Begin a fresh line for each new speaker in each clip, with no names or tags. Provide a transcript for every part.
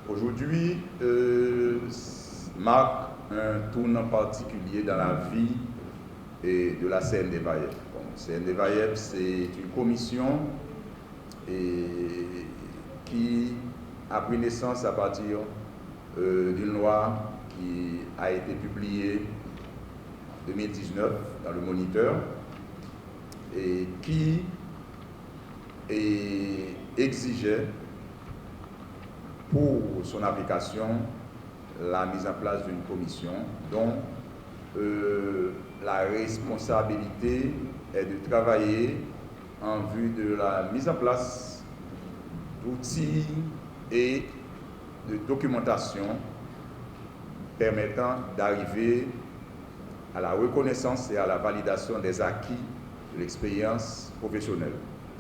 Aujourd'hui marque un tournant particulier dans la vie de la CNDVAIEF. Bon, CNDVAIEF, c'est une commission qui a pris naissance à partir d'une loi qui a été publiée en 2019 dans le Moniteur et qui exigeait pour son application la mise en place d'une commission dont la responsabilité est de travailler en vue de la mise en place d'outils et de documentation permettant d'arriver à la reconnaissance et à la validation des acquis de l'expérience professionnelle.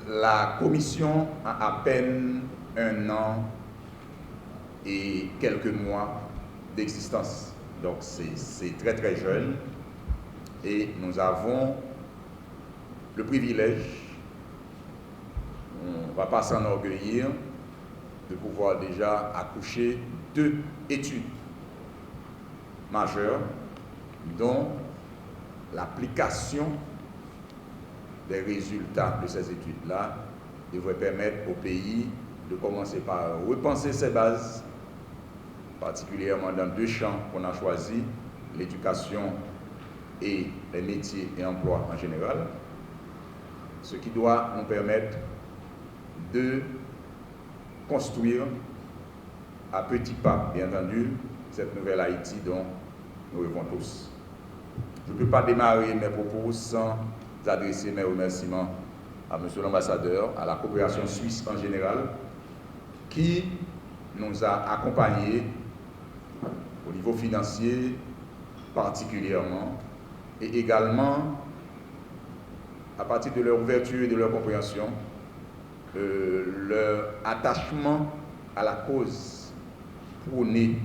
La commission a à peine 1 an et quelques mois d'existence. Donc c'est très très jeune et nous avons le privilège, on ne va pas s'enorgueillir, de pouvoir déjà accoucher 2 études majeures dont l'application des résultats de ces études-là devrait permettre au pays de commencer par repenser ses bases, particulièrement dans 2 champs qu'on a choisis, l'éducation et les métiers et emplois en général, ce qui doit nous permettre de construire à petits pas, bien entendu, cette nouvelle Haïti dont nous rêvons tous. Je ne peux pas démarrer mes propos sans adresser mes remerciements à M. l'ambassadeur, à la coopération suisse en général, qui nous a accompagnés au niveau financier particulièrement, et également à partir de leur ouverture et de leur compréhension, leur attachement à la cause prônée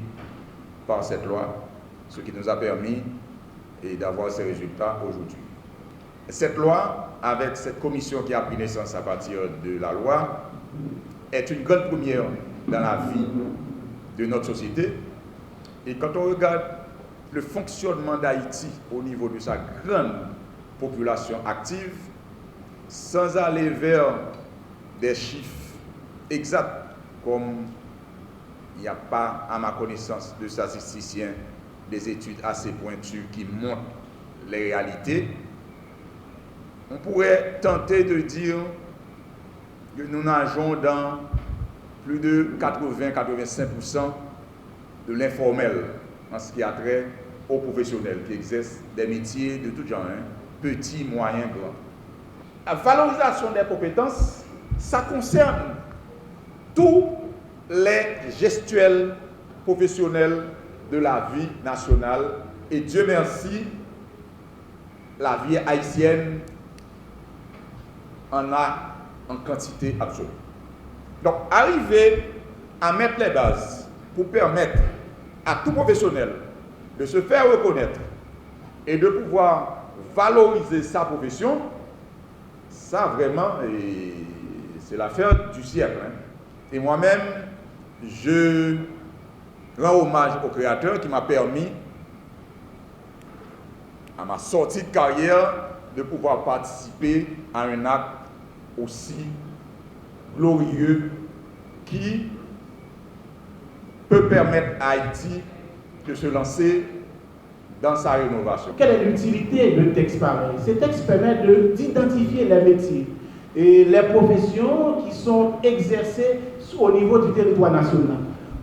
par cette loi, ce qui nous a permis d'avoir ces résultats aujourd'hui. Cette loi, avec cette commission qui a pris naissance à partir de la loi, est une grande première dans la vie de notre société. Et quand on regarde le fonctionnement d'Haïti au niveau de sa grande population active, sans aller vers des chiffres exacts, comme il n'y a pas, à ma connaissance, de statisticiens, des études assez pointues qui montrent les réalités, on pourrait tenter de dire que nous nageons dans plus de 80-85% de l'informel en ce qui a trait aux professionnels qui exercent des métiers de tout genre, petits, moyens, grands. La valorisation des compétences, ça concerne tous les gestuels professionnels de la vie nationale. Et Dieu merci, la vie haïtienne en a en quantité absolue. Donc, arriver à mettre les bases pour permettre à tout professionnel de se faire reconnaître et de pouvoir valoriser sa profession, ça vraiment, c'est l'affaire du siècle. Et moi-même, je rends hommage au Créateur qui m'a permis, à ma sortie de carrière, de pouvoir participer à un acte aussi glorieux qui peut permettre à Haïti de se lancer dans sa rénovation.
Quelle est l'utilité de texte pareil? Ces textes permettent d'identifier les métiers et les professions qui sont exercées au niveau du territoire national.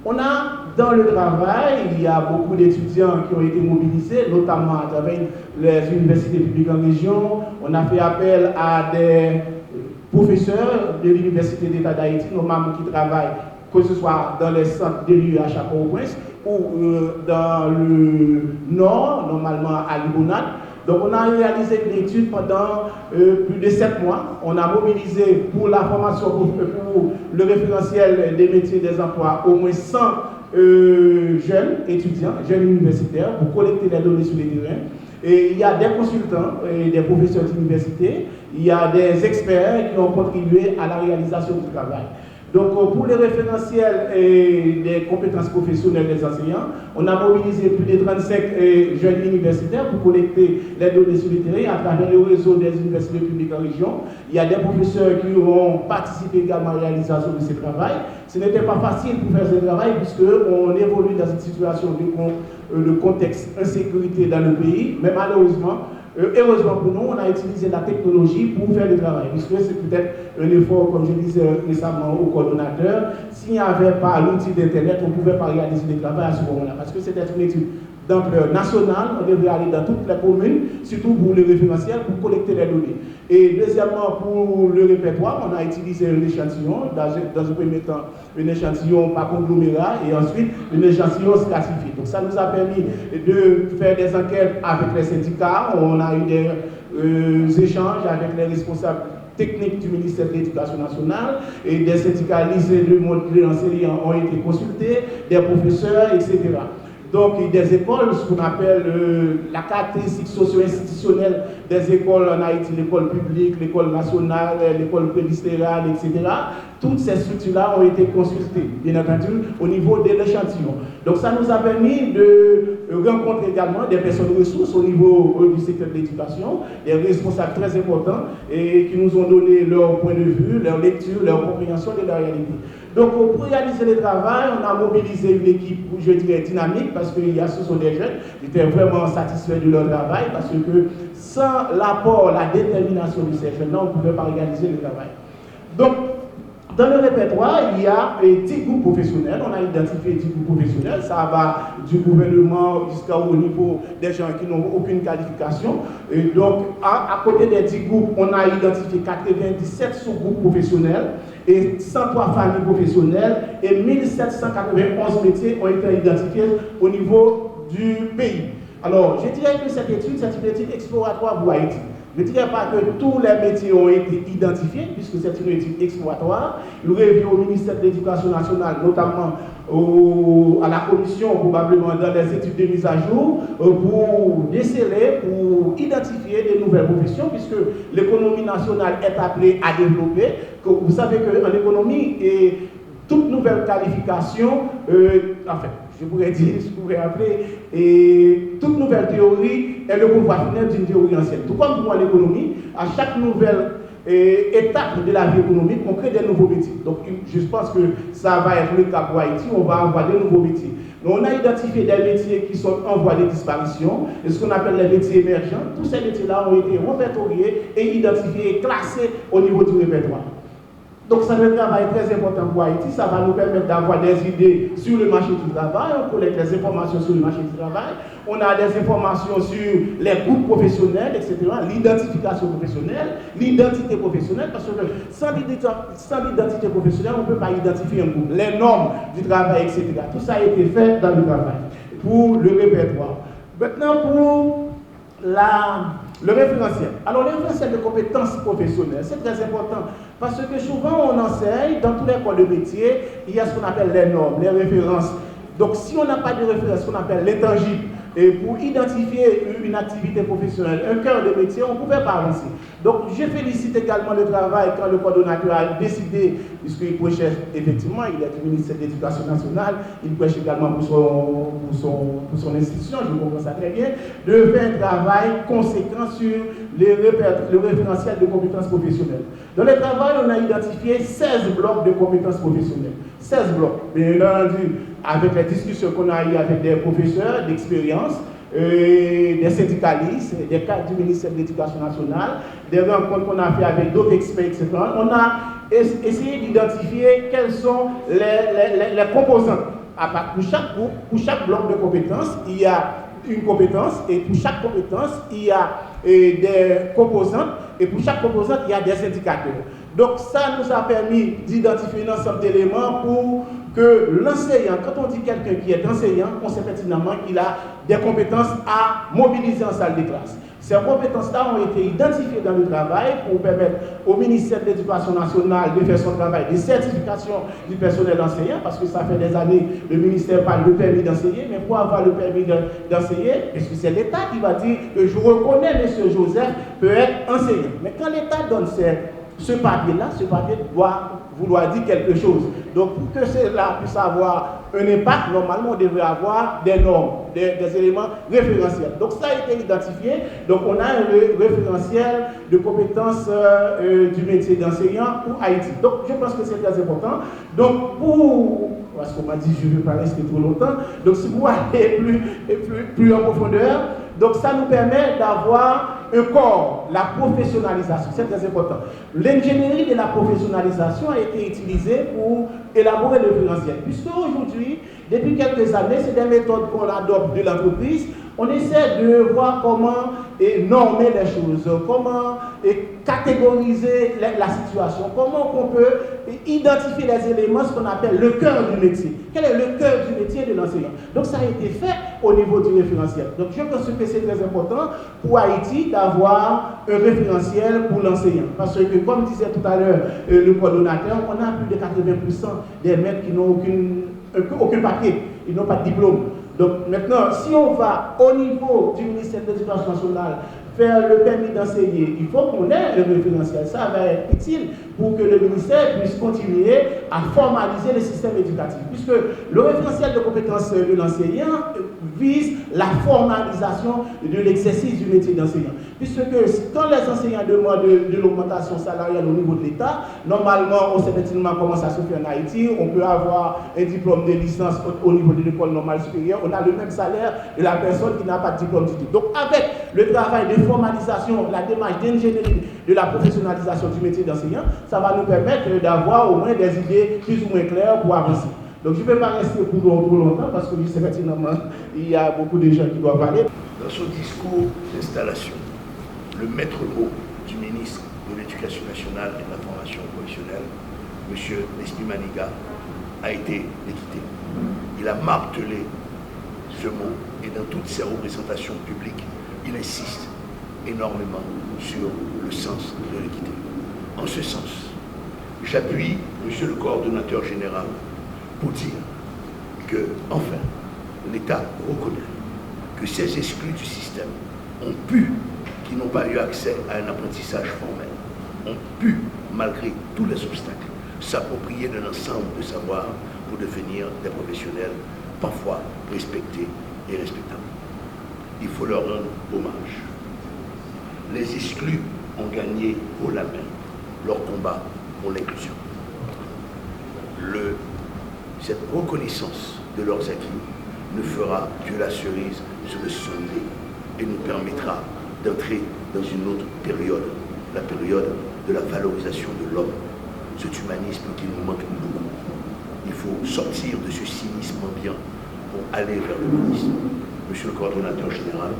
On a dans le travail, il y a beaucoup d'étudiants qui ont été mobilisés, notamment à travers les universités publiques en région. On a fait appel à des professeurs de l'Université d'État d'Haïti, normalement qui travaillent, que ce soit dans les centres de l'UH à Port-au-Prince ou dans le nord, normalement à Libonade. Donc on a réalisé une étude pendant plus de 7 mois. On a mobilisé pour la formation, pour le référentiel des métiers et des emplois, au moins 100 jeunes étudiants, jeunes universitaires, pour collecter les données sur le terrain. Et il y a des consultants et des professeurs d'université, il y a des experts qui ont contribué à la réalisation du travail. Donc, pour les référentiels et des compétences professionnelles des enseignants, on a mobilisé plus de 35 jeunes universitaires pour collecter les données sur le terrain à travers le réseau des universités publiques en région. Il y a des professeurs qui ont participé également à la réalisation de ce travail. Ce n'était pas facile pour faire ce travail puisqu'on évolue dans une situation de contexte insécurité dans le pays, mais malheureusement, heureusement pour nous, on a utilisé la technologie pour faire le travail, puisque c'est peut-être un effort, comme je disais récemment au coordonnateur. S'il n'y avait pas l'outil d'Internet, on ne pouvait pas réaliser le travail à ce moment-là, parce que c'était une étude d'ampleur nationale, on devait aller dans toutes les communes, surtout pour le référentiel, pour collecter les données. Et deuxièmement, pour le répertoire, on a utilisé un échantillon, dans un premier temps, un échantillon par conglomérat, et ensuite un échantillon stratifié. Donc ça nous a permis de faire des enquêtes avec les syndicats, on a eu des échanges avec les responsables techniques du ministère de l'Éducation nationale, et des syndicalistes de monde enseignants ont été consultés, des professeurs, etc. Donc, des écoles, ce qu'on appelle la caractéristique socio-institutionnelle des écoles en Haïti, l'école publique, l'école nationale, l'école prélistérale, etc. Toutes ces structures-là ont été consultées, bien entendu, au niveau de l'échantillon. Donc, ça nous a permis de rencontrer également des personnes ressources au niveau du secteur de l'éducation, des responsables très importants et qui nous ont donné leur point de vue, leur lecture, leur compréhension de la réalité. Donc, pour réaliser le travail, on a mobilisé une équipe, je dirais, dynamique, parce que ce sont des jeunes qui étaient vraiment satisfaits de leur travail, parce que sans l'apport, la détermination de ces jeunes-là, on ne pouvait pas réaliser le travail. Donc, dans le répertoire, il y a 10 groupes professionnels. On a identifié 10 groupes professionnels. Ça va du gouvernement jusqu'au niveau des gens qui n'ont aucune qualification. Et donc, à côté des 10 groupes, on a identifié 97 sous-groupes professionnels et 103 familles professionnelles et 1791 métiers ont été identifiés au niveau du pays. Alors, je dirais que cette étude, c'est une étude exploratoire pour Haïti. Je ne dirais pas que tous les métiers ont été identifiés, puisque c'est une étude exploratoire. Il revient au ministère de l'Éducation nationale, notamment à la commission, probablement dans les études de mise à jour, pour déceler, pour identifier des nouvelles professions, puisque l'économie nationale est appelée à développer. Vous savez qu'en économie, toute nouvelle qualification, je pourrais appeler, et toute nouvelle théorie est le pouvoir final d'une théorie ancienne. Tout comme pour l'économie, à chaque nouvelle étape de la vie économique, on crée des nouveaux métiers. Donc, je pense que ça va être le cas pour Haïti, on va avoir des nouveaux métiers. Donc, on a identifié des métiers qui sont en voie de disparition, et ce qu'on appelle les métiers émergents. Tous ces métiers-là ont été répertoriés et identifiés et classés au niveau du répertoire. Donc, ça, le travail est très important pour Haïti. Ça va nous permettre d'avoir des idées sur le marché du travail. On collecte des informations sur le marché du travail. On a des informations sur les groupes professionnels, etc. L'identification professionnelle, l'identité professionnelle. Parce que sans l'identité professionnelle, on ne peut pas identifier un groupe. Les normes du travail, etc. Tout ça a été fait dans le travail pour le répertoire. Maintenant, pour le référentiel. Alors, le référentiel de compétences professionnelles, c'est très important parce que souvent on enseigne, dans tous les corps de métier, il y a ce qu'on appelle les normes, les références. Donc, si on n'a pas de référence, ce qu'on appelle l'intangible, et pour identifier une activité professionnelle, un cœur de métier, on ne pouvait pas avancer. Donc, je félicite également le travail quand le coordonnateur a décidé, puisqu'il prêchait effectivement, il est du ministère de l'Éducation nationale, il prêche également pour son institution, je comprends ça très bien, de faire un travail conséquent sur le référentiel de compétences professionnelles. Dans le travail, on a identifié 16 blocs de compétences professionnelles. 16 blocs. Bien entendu, avec les discussions qu'on a eues avec des professeurs d'expérience, des syndicalistes, des cadres du ministère de l'Éducation nationale, des rencontres qu'on a fait avec d'autres experts, etc. On a essayé d'identifier quelles sont les composantes. Pour chaque groupe, pour chaque bloc de compétences, il y a une compétence, et pour chaque compétence, il y a des composantes, et pour chaque composante, il y a des indicateurs. Donc ça nous a permis d'identifier un ensemble d'éléments pour que l'enseignant, quand on dit quelqu'un qui est enseignant, on sait pertinemment qu'il a des compétences à mobiliser en salle de classe. Ces compétences-là ont été identifiées dans le travail pour permettre au ministère de l'Éducation nationale de faire son travail de certification du personnel enseignant, parce que ça fait des années que le ministère parle de permis d'enseigner, mais pour avoir le permis d'enseigner, parce que c'est l'État qui va dire que je reconnais M. Joseph peut être enseignant. Mais quand l'État donne ce papier-là, ce papier doit vouloir dire quelque chose. Donc pour que cela puisse avoir un impact, normalement on devrait avoir des normes, des éléments référentiels. Donc ça a été identifié. Donc on a un référentiel de compétences du métier d'enseignant pour Haïti. Donc je pense que c'est très important. Donc parce qu'on m'a dit je ne veux pas rester trop longtemps, donc si vous allez plus en profondeur, donc ça nous permet d'avoir un corps, la professionnalisation, c'est très important. L'ingénierie de la professionnalisation a été utilisée pour élaborer le référentiel. Puisque aujourd'hui, depuis quelques années, c'est des méthodes qu'on adopte de l'entreprise. On essaie de voir comment normer les choses, comment catégoriser la situation, comment on peut identifier les éléments, ce qu'on appelle le cœur du métier. Quel est le cœur du métier de l'enseignant? Donc ça a été fait au niveau du référentiel. Donc je pense que c'est très important pour Haïti d'avoir un référentiel pour l'enseignant. Parce que comme disait tout à l'heure le coordonnateur, on a plus de 80% des maîtres qui n'ont aucun papier, ils n'ont pas de diplôme. Donc maintenant, si on va au niveau du ministère de l'Éducation nationale faire le permis d'enseigner, il faut qu'on ait un référentiel. Ça va être utile pour que le ministère puisse continuer à formaliser le système éducatif. Puisque le référentiel de compétences de l'enseignant vise la formalisation de l'exercice du métier d'enseignant. Puisque quand les enseignants demandent de l'augmentation salariale au niveau de l'État, normalement, on sait effectivement comment ça se fait en Haïti. On peut avoir un diplôme de licence au niveau de l'école normale supérieure. On a le même salaire de la personne qui n'a pas de diplôme du tout. Donc avec le travail de formalisation, la démarche d'ingénierie de la professionnalisation du métier d'enseignant, ça va nous permettre d'avoir au moins des idées plus ou moins claires pour avancer. Donc je ne vais pas rester pour longtemps parce que je sais effectivement il y a beaucoup de gens qui doivent parler.
Dans son discours d'installation, le maître mot du ministre de l'Éducation nationale et de la formation professionnelle, M. Nespi Maniga, a été l'équité. Il a martelé ce mot et dans toutes ses représentations publiques, il insiste énormément sur le sens de l'équité. En ce sens, j'appuie M. le coordonnateur général pour dire que, enfin, l'État reconnaît que ces exclus du système qui n'ont pas eu accès à un apprentissage formel, ont pu, malgré tous les obstacles, s'approprier d'un ensemble de savoirs pour devenir des professionnels parfois respectés et respectables. Il faut leur rendre hommage. Les exclus ont gagné haut la main leur combat pour l'inclusion. Cette reconnaissance de leurs acquis ne fera que la cerise sur le sundae et nous permettra d'entrer dans une autre période, la période de la valorisation de l'homme, cet humanisme qui nous manque beaucoup. Il faut sortir de ce cynisme ambiant pour aller vers l'humanisme. Monsieur le coordonnateur général,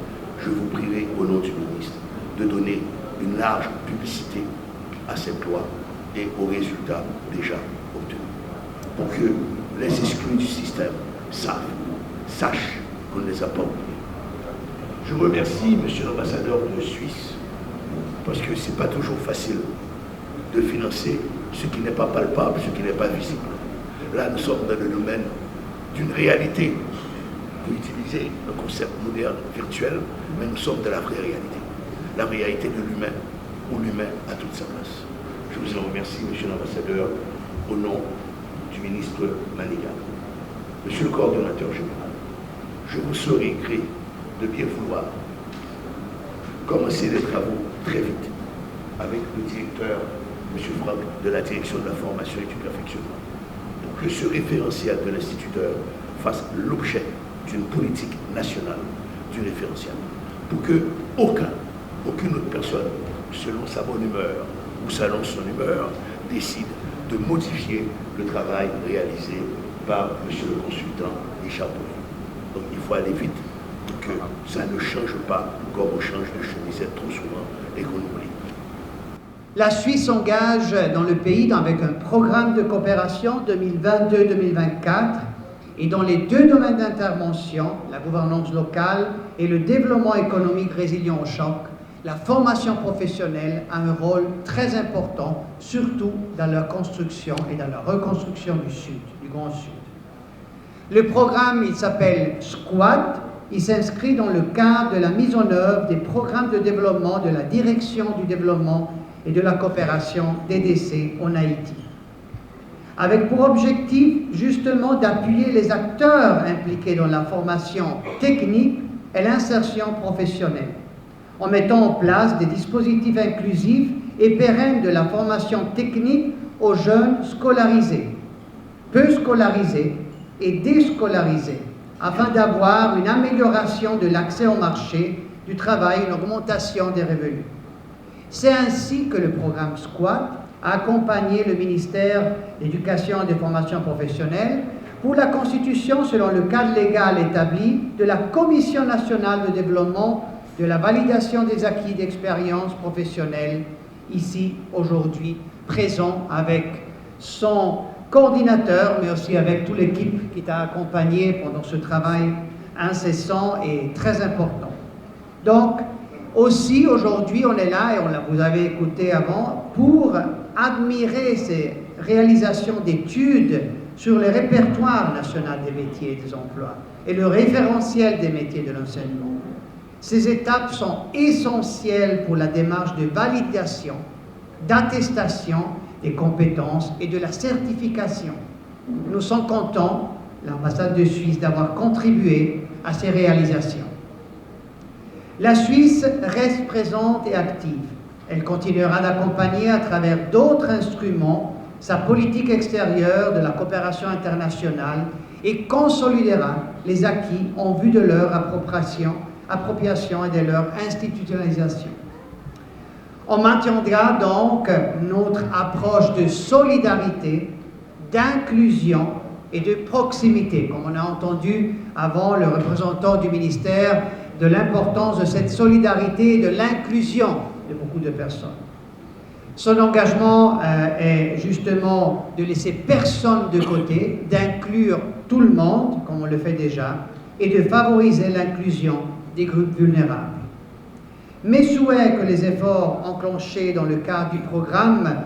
je vous prierai au nom du ministre de donner une large publicité à cette loi et aux résultats déjà obtenus, pour que les exclus du système sachent qu'on ne les a pas oubliés. Je remercie monsieur l'ambassadeur de Suisse, parce que ce n'est pas toujours facile de financer ce qui n'est pas palpable, ce qui n'est pas visible. Là, nous sommes dans le domaine d'une réalité, pour utiliser un concept moderne, virtuel, mais nous sommes dans la vraie réalité. La réalité de l'humain, où l'humain a toute sa place. Je vous en remercie, monsieur l'ambassadeur, au nom du ministre Maniga. Monsieur le coordonnateur général, je vous serai gré de bien vouloir commencer les travaux très vite avec le directeur, M. Franck, de la direction de la formation et du perfectionnement, pour que ce référentiel de l'instituteur fasse l'objet d'une politique nationale du référentiel, pour que aucune autre personne, selon sa bonne humeur ou selon son humeur, décide de modifier le travail réalisé par M. le consultant Richard Bourg. Donc il faut aller vite pour que ça ne change pas comme on change de chemisette trop souvent et qu'on oublie.
La Suisse s'engage dans le pays avec un programme de coopération 2022-2024 et dans les deux domaines d'intervention, la gouvernance locale et le développement économique résilient au choc, la formation professionnelle a un rôle très important, surtout dans leur construction et dans la reconstruction du Sud, du Grand Sud. Le programme, il s'appelle SQUAD. Il s'inscrit dans le cadre de la mise en œuvre des programmes de développement de la Direction du développement et de la coopération DDC en Haïti, avec pour objectif justement d'appuyer les acteurs impliqués dans la formation technique et l'insertion professionnelle, en mettant en place des dispositifs inclusifs et pérennes de la formation technique aux jeunes scolarisés, peu scolarisés et déscolarisés, afin d'avoir une amélioration de l'accès au marché du travail, une augmentation des revenus. C'est ainsi que le programme SQUAT a accompagné le ministère de l'Éducation et des formations professionnelles pour la constitution, selon le cadre légal établi, de la Commission nationale de développement de la validation des acquis d'expérience professionnelle, ici aujourd'hui présent avec son coordinateur, mais aussi avec toute l'équipe qui t'a accompagné pendant ce travail incessant et très important. Donc, aussi, aujourd'hui, on est là, et vous avez écouté avant, pour admirer ces réalisations d'études sur le répertoire national des métiers et des emplois et le référentiel des métiers de l'enseignement. Ces étapes sont essentielles pour la démarche de validation, d'attestation des compétences et de la certification. Nous sommes contents, l'ambassade de Suisse, d'avoir contribué à ces réalisations. La Suisse reste présente et active. Elle continuera d'accompagner à travers d'autres instruments sa politique extérieure de la coopération internationale et consolidera les acquis en vue de leur appropriation et de leur institutionnalisation. On maintiendra donc notre approche de solidarité, d'inclusion et de proximité, comme on a entendu avant le représentant du ministère, de l'importance de cette solidarité et de l'inclusion de beaucoup de personnes. Son engagement est justement de laisser personne de côté, d'inclure tout le monde, comme on le fait déjà, et de favoriser l'inclusion des groupes vulnérables. Mes souhaits que les efforts enclenchés dans le cadre du programme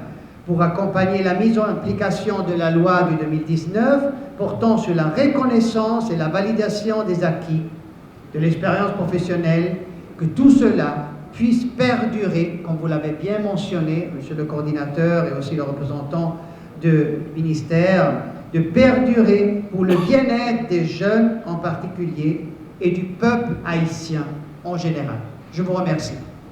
pour accompagner la mise en application de la loi de 2019 portant sur la reconnaissance et la validation des acquis de l'expérience professionnelle, que tout cela puisse perdurer, comme vous l'avez bien mentionné, monsieur le coordinateur et aussi le représentant du ministère, de perdurer pour le bien-être des jeunes en particulier et du peuple haïtien en général. Je vous remercie.